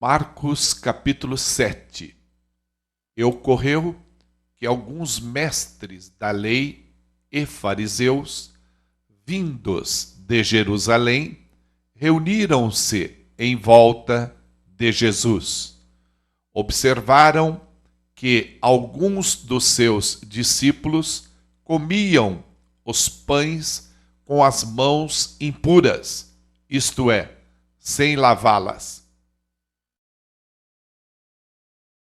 Marcos capítulo 7. E ocorreu que alguns mestres da lei e fariseus, vindos de Jerusalém, reuniram-se em volta de Jesus. Observaram que alguns dos seus discípulos comiam os pães com as mãos impuras, isto é, sem lavá-las.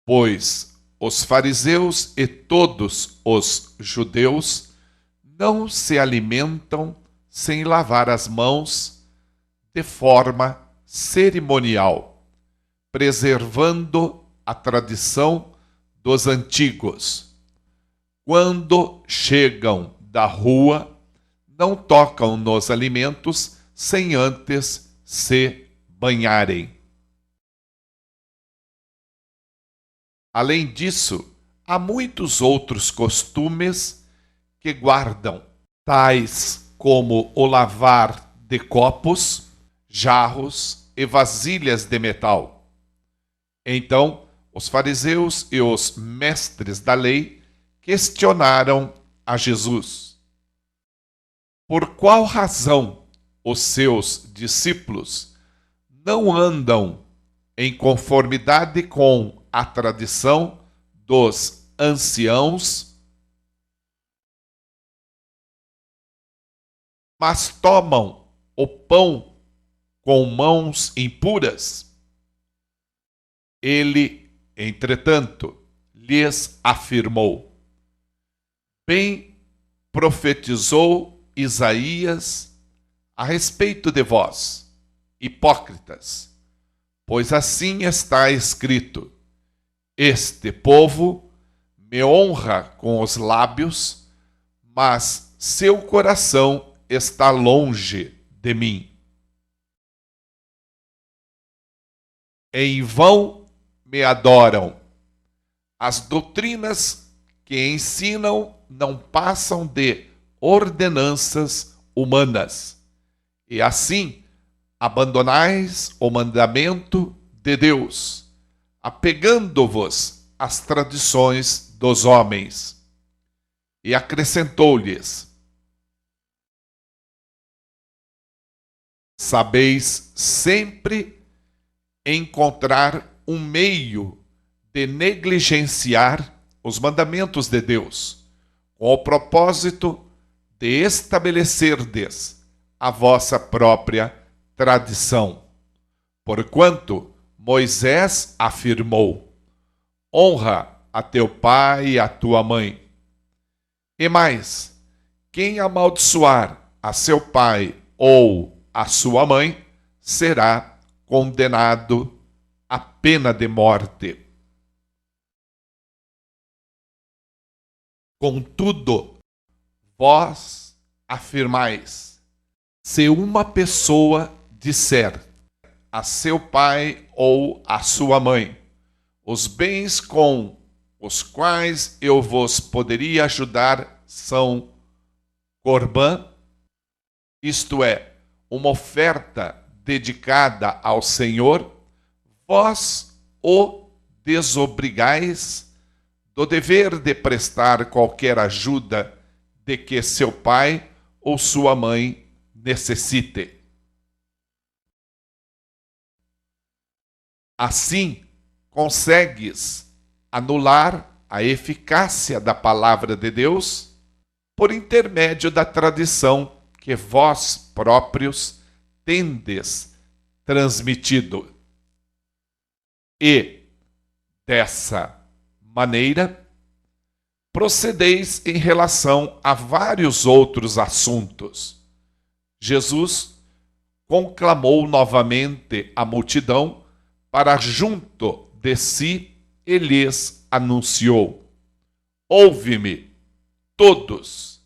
Pois os fariseus e todos os judeus não se alimentam sem lavar as mãos de forma cerimonial, preservando a tradição dos antigos. Quando chegam da rua, não tocam nos alimentos sem antes se banharem. Além disso, há muitos outros costumes que guardam, tais como o lavar de copos, jarros e vasilhas de metal. Então, os fariseus e os mestres da lei questionaram a Jesus: por qual razão os seus discípulos não andam em conformidade com a tradição dos anciãos, mas tomam o pão com mãos impuras? Ele, entretanto, lhes afirmou: bem profetizou Isaías a respeito de vós, hipócritas, pois assim está escrito: este povo me honra com os lábios, mas seu coração está longe de mim. Em vão me adoram. As doutrinas que ensinam não passam de ordenanças humanas. E assim, abandonais o mandamento de Deus, apegando-vos às tradições dos homens. E acrescentou-lhes: sabeis sempre encontrar um meio de negligenciar os mandamentos de Deus, com o propósito de estabelecerdes a vossa própria tradição. Porquanto Moisés afirmou: honra a teu pai e a tua mãe. E mais, quem amaldiçoar a seu pai ou a sua mãe será condenado à pena de morte. Contudo, vós afirmais: se uma pessoa disser a seu pai ou a sua mãe: os bens com os quais eu vos poderia ajudar são corbã, isto é, uma oferta dedicada ao Senhor, vós o desobrigais do dever de prestar qualquer ajuda de que seu pai ou sua mãe necessite. Assim, consegues anular a eficácia da palavra de Deus por intermédio da tradição que vós próprios tendes transmitido. E, dessa maneira, procedeis em relação a vários outros assuntos. Jesus conclamou novamente a multidão para junto de si e lhes anunciou: ouve-me, todos,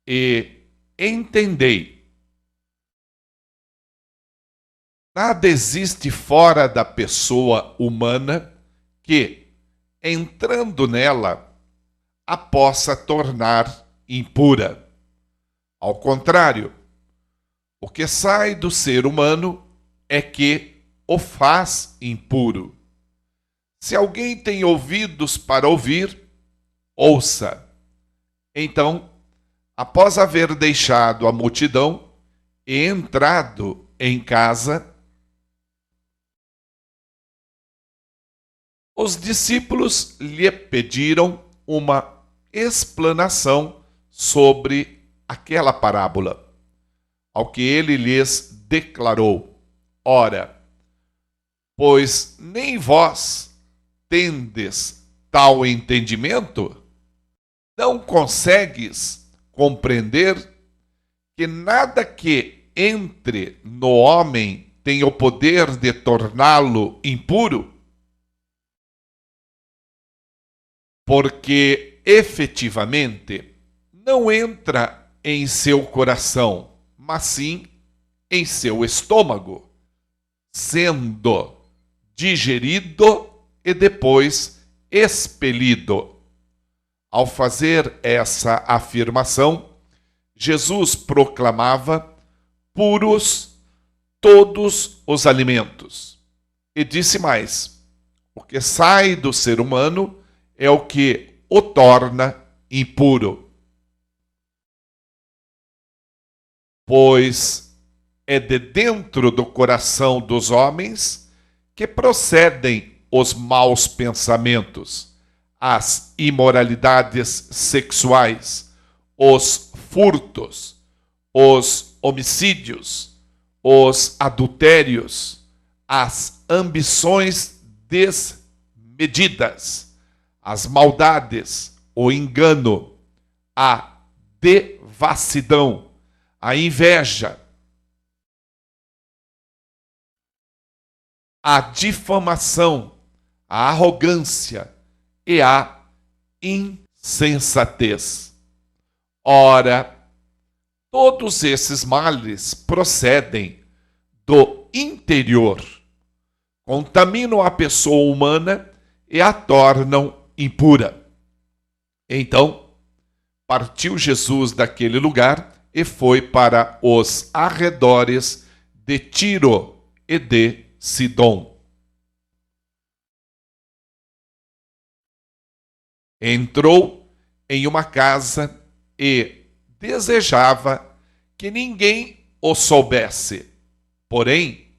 e entendei. Nada existe fora da pessoa humana que, entrando nela, a possa tornar impura. Ao contrário, o que sai do ser humano é que, o faz impuro. Se alguém tem ouvidos para ouvir, ouça. Então, após haver deixado a multidão e entrado em casa, os discípulos lhe pediram uma explanação sobre aquela parábola, ao que ele lhes declarou: ora, pois nem vós tendes tal entendimento? Não consegues compreender que nada que entre no homem tem o poder de torná-lo impuro? Porque efetivamente não entra em seu coração, mas sim em seu estômago, sendo digerido e depois expelido. Ao fazer essa afirmação, Jesus proclamava puros todos os alimentos. E disse mais: o que sai do ser humano é o que o torna impuro. Pois é de dentro do coração dos homens que procedem os maus pensamentos, as imoralidades sexuais, os furtos, os homicídios, os adultérios, as ambições desmedidas, as maldades, o engano, a devassidão, a inveja, a difamação, a arrogância e a insensatez. Ora, todos esses males procedem do interior, contaminam a pessoa humana e a tornam impura. Então, partiu Jesus daquele lugar e foi para os arredores de Tiro e de Sidom. Entrou em uma casa e desejava que ninguém o soubesse. Porém,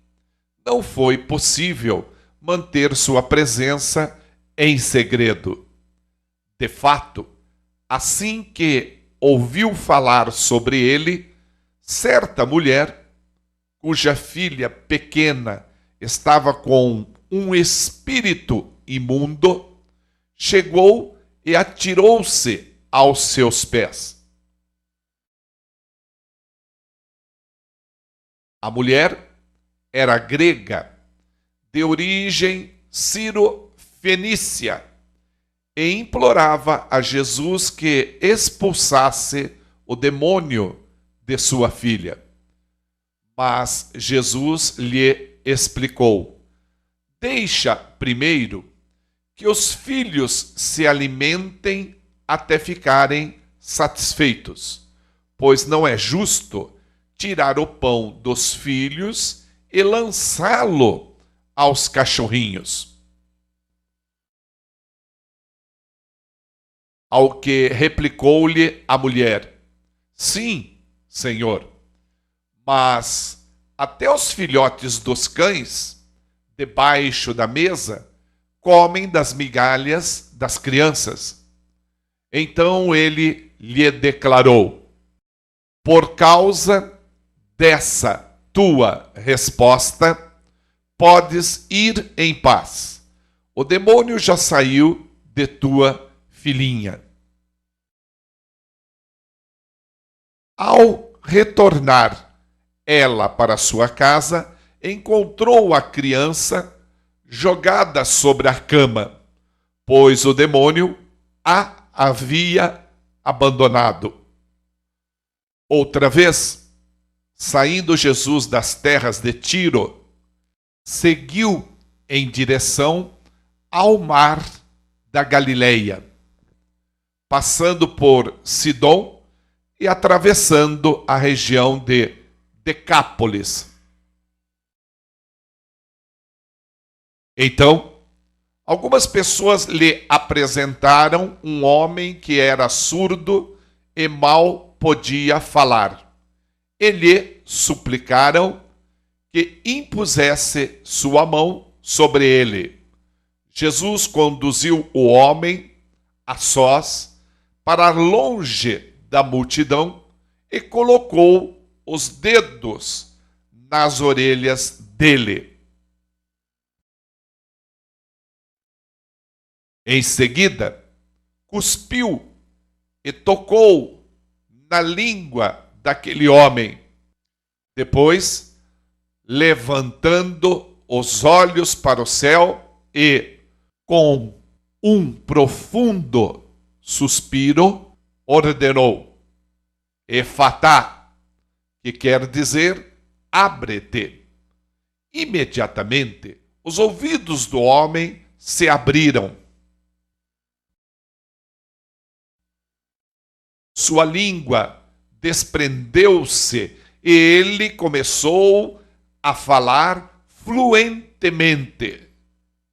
não foi possível manter sua presença em segredo. De fato, assim que ouviu falar sobre ele, certa mulher, cuja filha pequena estava com um espírito imundo, chegou e atirou-se aos seus pés. A mulher era grega, de origem Ciro-fenícia, e implorava a Jesus que expulsasse o demônio de sua filha. Mas Jesus lhe explicou: deixa primeiro que os filhos se alimentem até ficarem satisfeitos, pois não é justo tirar o pão dos filhos e lançá-lo aos cachorrinhos. Ao que replicou-lhe a mulher: sim, Senhor, mas até os filhotes dos cães, debaixo da mesa, comem das migalhas das crianças. Então ele lhe declarou: por causa dessa tua resposta, podes ir em paz. O demônio já saiu de tua filhinha. Ao retornar ela para sua casa, encontrou a criança jogada sobre a cama, pois o demônio a havia abandonado. Outra vez, saindo Jesus das terras de Tiro, seguiu em direção ao mar da Galileia, passando por Sidom e atravessando a região de Decápolis. Então, algumas pessoas lhe apresentaram um homem que era surdo e mal podia falar. E lhe suplicaram que impusesse sua mão sobre ele. Jesus conduziu o homem a sós para longe da multidão e colocou os dedos nas orelhas dele. Em seguida, cuspiu e tocou na língua daquele homem. Depois, levantando os olhos para o céu e, com um profundo suspiro, ordenou: Efatá, que quer dizer abre-te. Imediatamente, os ouvidos do homem se abriram. Sua língua desprendeu-se e ele começou a falar fluentemente.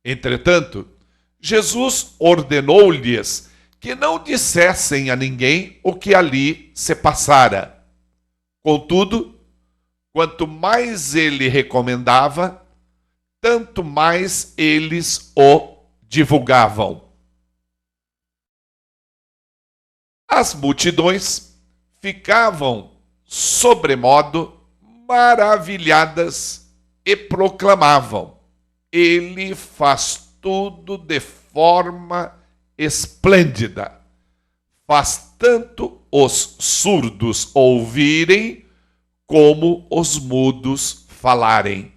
Entretanto, Jesus ordenou-lhes que não dissessem a ninguém o que ali se passara. Contudo, quanto mais ele recomendava, tanto mais eles o divulgavam. As multidões ficavam sobremodo maravilhadas e proclamavam: Ele faz tudo de forma esplêndida. Faz tanto os surdos ouvirem como os mudos falarem.